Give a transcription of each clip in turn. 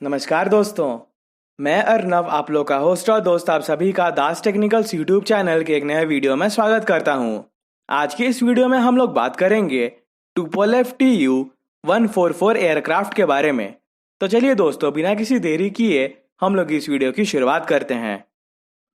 नमस्कार दोस्तों। मैं अर्नव, आप लोग का होस्ट और दोस्त, आप सभी का दास टेक्निकल्स यूट्यूब चैनल के एक नए वीडियो में स्वागत करता हूं। आज की इस वीडियो में हम लोग बात करेंगे टुपोलेव Tu-144 एयरक्राफ्ट के बारे में। तो चलिए दोस्तों, बिना किसी देरी किए हम लोग इस वीडियो की शुरुआत करते हैं।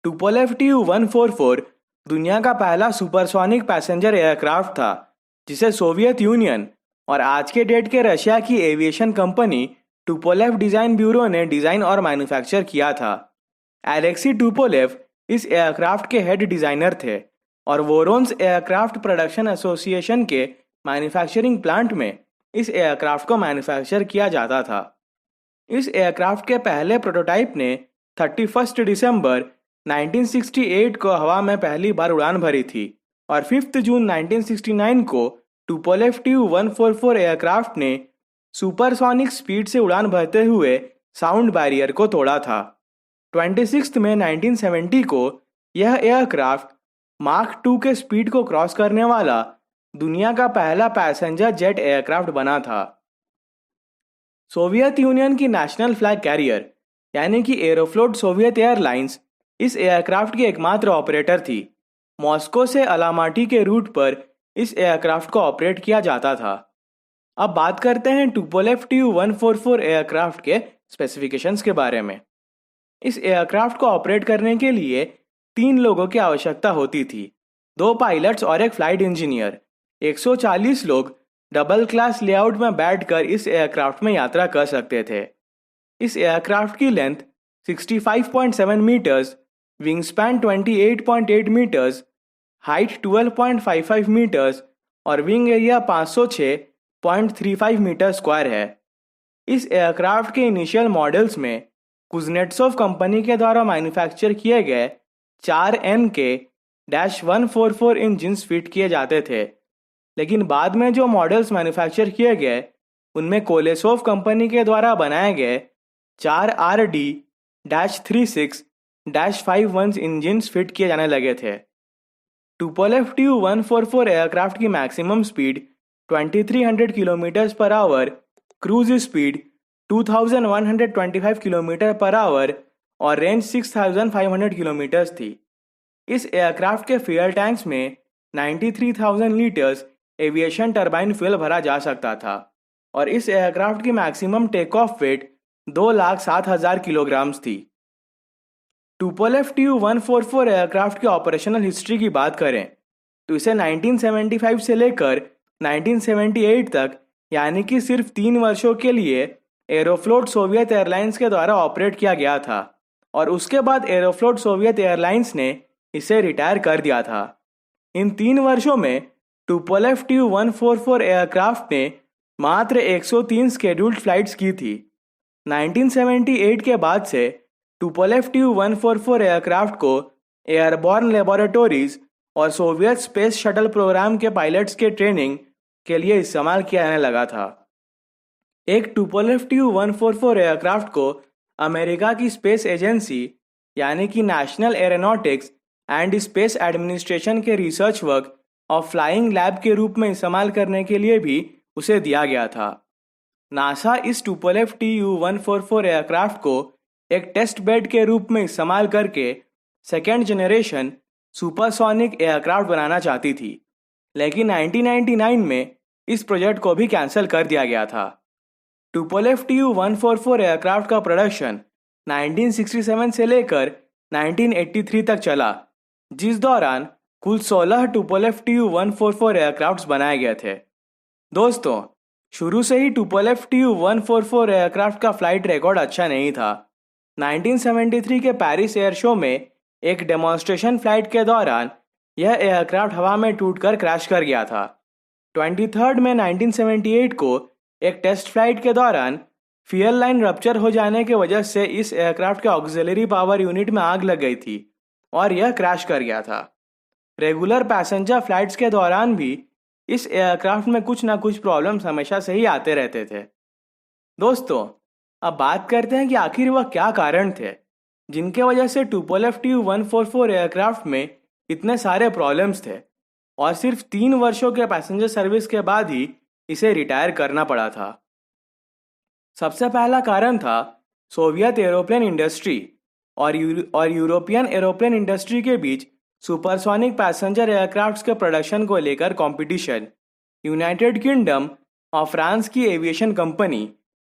टुपोलेव Tu-144 दुनिया का पहला सुपरसोनिक पैसेंजर एयरक्राफ्ट था, जिसे सोवियत यूनियन और आज के डेट के रशिया की aviation company Tupolev design bureau ने डिजाइन और मैन्युफैक्चर किया था। एलेक्सी टुपोलेव इस एयरक्राफ्ट के हेड डिजाइनर थे और वोरोन्स एयरक्राफ्ट प्रोडक्शन एसोसिएशन के मैन्युफैक्चरिंग प्लांट में इस एयरक्राफ्ट को मैन्युफैक्चर किया जाता था। इस एयरक्राफ्ट के पहले प्रोटोटाइप ने 31 दिसंबर 1968 को हवा में पहली बार उड़ान भरी थी और 5 जून 1969 को टुपोलेव Tu-144 एयरक्राफ्ट ने सुपरसोनिक स्पीड से उड़ान भरते हुए साउंड बैरियर को तोड़ा था। 26 मई 1970 को यह एयरक्राफ्ट मार्क 2 के स्पीड को क्रॉस करने वाला दुनिया का पहला पैसेंजर जेट एयरक्राफ्ट बना था। सोवियत यूनियन की नेशनल फ्लैग कैरियर यानी कि एरोफ्लोट सोवियत एयरलाइंस इस एयरक्राफ्ट की एकमात्र ऑपरेटर थी। मॉस्को से अलामाटी के रूट पर इस एयरक्राफ्ट को ऑपरेट किया जाता था। अब बात करते हैं टुपोलेव Tu-144 एयरक्राफ्ट के स्पेसिफिकेशंस के बारे में। इस एयरक्राफ्ट को ऑपरेट करने के लिए 3 लोगों की आवश्यकता होती थी, 2 पायलट्स और एक फ्लाइट इंजीनियर। 140 लोग डबल क्लास लेआउट में बैठकर इस एयरक्राफ्ट में यात्रा कर सकते थे। इस एयरक्राफ्ट की length 65.7 metres, wing span 28.8 metres, height 12.55 metres और विंग एरिया 506.35 मीटर स्क्वायर है। इस एयरक्राफ्ट के इनिशियल मॉडल्स में कुज़नेट्सोव कंपनी के द्वारा मैन्युफैक्चर किए गए 4 NK-144 इंजिन्स फिट किए जाते थे, लेकिन बाद में जो मॉडल्स मैन्युफैक्चर किए गए उनमें कोलेसोव कंपनी के द्वारा बनाए गए 4 RD-36-51 इंजिन्स फिट किए जाने लगे थे। टुपोलेव Tu-144 एयरक्राफ्ट की maximum speed 2300 kilometre per hour, cruise speed 2125 kilometre per hour और रेंज 6500 किलोमीटर थी। इस एयरक्राफ्ट के फ्यूल टैंक्स में 93,000 लीटर्स एविएशन टरबाइन फ्यूल भरा जा सकता था और इस एयरक्राफ्ट की maximum take off weight 2,07,000 kilograms थी। टुपोलेव Tu-144 एयरक्राफ्ट की ऑपरेशनल हिस्ट्री की बात करें तो इसे 1975 से लेकर 1978 तक यानी कि सिर्फ 3 वर्षों के लिए एरोफ्लोट सोवियत एयरलाइंस के द्वारा ऑपरेट किया गया था और उसके बाद एरोफ्लोट सोवियत एयरलाइंस ने इसे रिटायर कर दिया था। इन 3 वर्षों में टुपोलेव Tu-144 एयरक्राफ्ट ने मात्र 103 स्केड्यूल्ड फ्लाइट्स की थी। 1978 के बाद से टुपोलेव Tu-144 एयरक्राफ्ट को एयरबॉर्न लेबोरेटरीज और सोवियत स्पेस शटल प्रोग्राम के पायलट्स के ट्रेनिंग के लिए इस्तेमाल किया जाने लगा था। एक टुपोलेव Tu-144 एयरक्राफ्ट को अमेरिका की स्पेस एजेंसी यानी कि national aeronautics and space administration के रिसर्च वर्क और फ्लाइंग लैब के रूप में इस्तेमाल करने के लिए भी उसे दिया गया था। नासा इस टुपोलेव Tu-144 एयरक्राफ्ट को एक टेस्ट बेड के रूप में इस्तेमाल करके सेकेंड जनरेशन सुपरसोनिक एयरक्राफ्ट बनाना चाहती थी, लेकिन 1999 में इस प्रोजेक्ट को भी कैंसिल कर दिया गया था। टुपोलेव Tu-144 एयरक्राफ्ट का प्रोडक्शन 1967 से लेकर 1983 तक चला, जिस दौरान कुल 16 टुपोलेव Tu-144 एयरक्राफ्ट्स बनाए गए थे। दोस्तों, शुरू से ही टुपोलेव Tu-144 एयरक्राफ्ट का फ्लाइट रिकॉर्ड अच्छा नहीं था। 1973 के पेरिस एयर शो में एक डेमोन्स्ट्रेशन फ्लाइट के दौरान यह एयरक्राफ्ट हवा में टूटकर क्रैश कर गया था। 23 मई 1978 को एक टेस्ट फ्लाइट के दौरान फ्यूल लाइन रप्चर हो जाने की वजह से इस एयरक्राफ्ट के ऑक्सिलरी पावर यूनिट में आग लग गई थी और यह क्रैश कर गया था। रेगुलर पैसेंजर फ्लाइट्स के दौरान भी इस एयरक्राफ्ट में कुछ ना कुछ प्रॉब्लम्स हमेशा से ही आते रहते थे। दोस्तों, अब बात करते हैं कि आखिर वह क्या कारण थे जिनके वजह से टुपोलेव Tu-144 एयरक्राफ्ट में इतने सारे प्रॉब्लम्स थे और सिर्फ 3 वर्षों के पैसेंजर सर्विस के बाद ही इसे रिटायर करना पड़ा था। सबसे पहला कारण था सोवियत एरोप्लेन इंडस्ट्री और यूरोपियन एरोप्लेन इंडस्ट्री के बीच सुपरसोनिक पैसेंजर एयरक्राफ्ट्स के प्रोडक्शन को लेकर कंपटीशन। यूनाइटेड किंगडम और फ्रांस की एविएशन कंपनी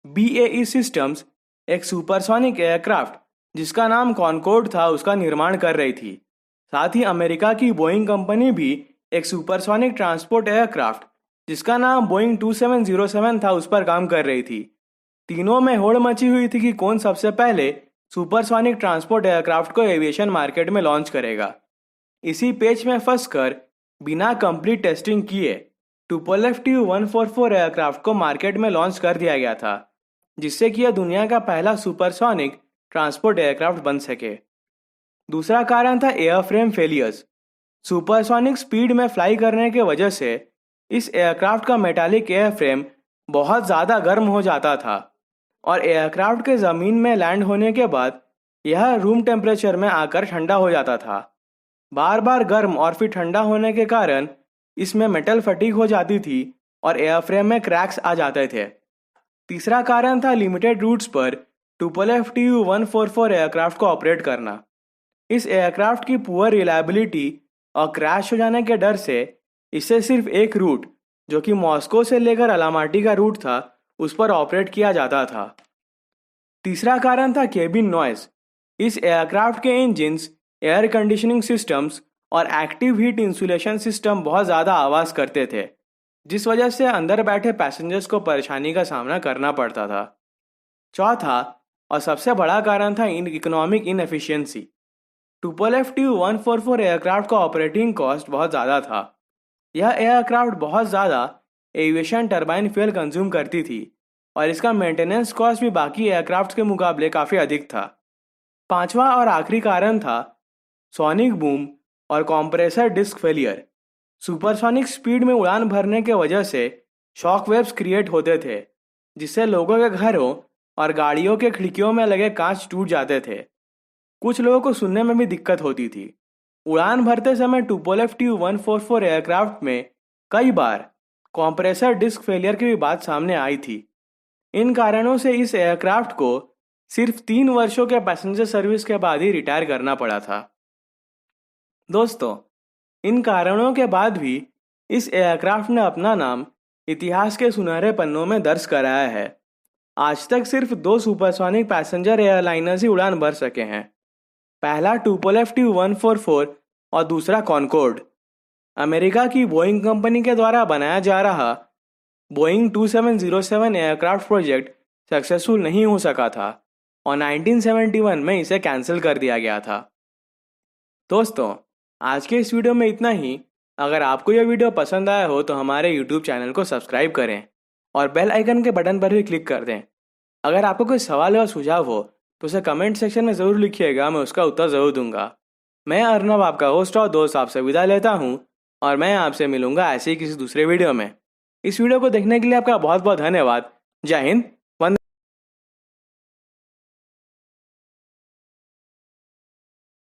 BAE सिस्टम्स एक सुपरसोनिक एयरक्राफ्ट जिसका नाम कॉनकोर्ड था उसका निर्माण कर रही थी। साथ ही अमेरिका की बोइंग कंपनी भी एक सुपरसोनिक ट्रांसपोर्ट एयरक्राफ्ट जिसका नाम बोइंग 2707 था उस पर काम कर रही थी। तीनों में होड़ मची हुई थी कि कौन सबसे पहले सुपरसोनिक ट्रांसपोर्ट एयरक्राफ्ट को एविएशन मार्केट में लॉन्च करेगा। इसी पेच में फंसकर बिना कंप्लीट टेस्टिंग किए टुपोलेव Tu-144 एयरक्राफ्ट को मार्केट में लॉन्च कर दिया गया था, जिससे कि यह दुनिया का पहला सुपरसोनिक ट्रांसपोर्ट एयरक्राफ्ट बन सके। दूसरा कारण था एयरफ्रेम फेलियर्स। सुपरसोनिक स्पीड में फ्लाई करने के वजह से इस एयरक्राफ्ट का मेटालिक एयरफ्रेम बहुत ज़्यादा गर्म हो जाता था और एयरक्राफ्ट के ज़मीन में लैंड होने के बाद यह रूम टेम्परेचर में आकर ठंडा हो जाता था। बार बार गर्म और फिर ठंडा होने के कारण इसमें मेटल फटीग हो जाती थी और एयरफ्रेम में क्रैक्स आ जाते थे। तीसरा कारण था लिमिटेड रूट्स पर टुपोलेव Tu-144 एयरक्राफ्ट को ऑपरेट करना। इस एयरक्राफ्ट की पुअर रिलायबिलिटी और क्रैश हो जाने के डर से इसे सिर्फ एक रूट, जो कि मॉस्को से लेकर अलामाटी का रूट था, उस पर ऑपरेट किया जाता था। तीसरा कारण था केबिन नॉइज। इस एयरक्राफ्ट के इंजिन्स, एयर कंडीशनिंग सिस्टम्स और एक्टिव हीट इंसुलेशन सिस्टम बहुत ज़्यादा आवाज़ करते थे, जिस वजह से अंदर बैठे पैसेंजर्स को परेशानी का सामना करना पड़ता था। चौथा और सबसे बड़ा कारण था economic inefficiency. Tupolev Tu-144 aircraft का ऑपरेटिंग कॉस्ट बहुत ज़्यादा था। यह एयरक्राफ्ट बहुत ज़्यादा एविएशन टरबाइन फ्यूल कंज्यूम करती थी और इसका मेंटेनेंस कॉस्ट भी बाकी एयरक्राफ्ट के मुकाबले काफ़ी अधिक था। पांचवा और आखिरी कारण था सोनिक बूम और compressor disc failure. Supersonic speed में उड़ान भरने के वजह से शॉक वेव्स क्रिएट होते थे, जिससे लोगों के घरों और गाड़ियों के खिड़कियों में लगे कांच टूट जाते थे। कुछ लोगों को सुनने में भी दिक्कत होती थी। उड़ान भरते समय टुपोलेव Tu-144 एयरक्राफ्ट में कई बार कॉम्प्रेसर डिस्क फेलियर की भी बात सामने आई थी। इन कारणों से इस एयरक्राफ्ट को सिर्फ 3 वर्षों के पैसेंजर सर्विस के बाद ही रिटायर करना पड़ा था। दोस्तों, इन कारणों के बाद भी इस एयरक्राफ्ट ने अपना नाम इतिहास के सुनहरे पन्नों में दर्ज कराया है। आज तक सिर्फ 2 सुपरसोनिक पैसेंजर एयरलाइनर्स ही उड़ान भर सके हैं। पहला टुपोलेव Tu-144 और दूसरा कॉनकोर्ड। अमेरिका की बोइंग कंपनी के द्वारा बनाया जा रहा बोइंग 2707 एयरक्राफ्ट प्रोजेक्ट सक्सेसफुल नहीं हो सका था और 1971 में इसे कैंसिल कर दिया गया था। दोस्तों, आज के इस वीडियो में इतना ही। अगर आपको यह वीडियो पसंद आया हो तो हमारे YouTube चैनल को सब्सक्राइब करें और बेल आइकन के बटन पर भी क्लिक कर दें। अगर आपको कोई सवाल या सुझाव हो तो उसे कमेंट सेक्शन में ज़रूर लिखिएगा, मैं उसका उत्तर ज़रूर दूंगा। मैं अर्नब, आपका होस्ट और दोस्त, आपसे विदा लेता हूँ और मैं आपसे मिलूंगा ऐसे ही किसी दूसरे वीडियो में। इस वीडियो को देखने के लिए आपका बहुत बहुत धन्यवाद। जय हिंद,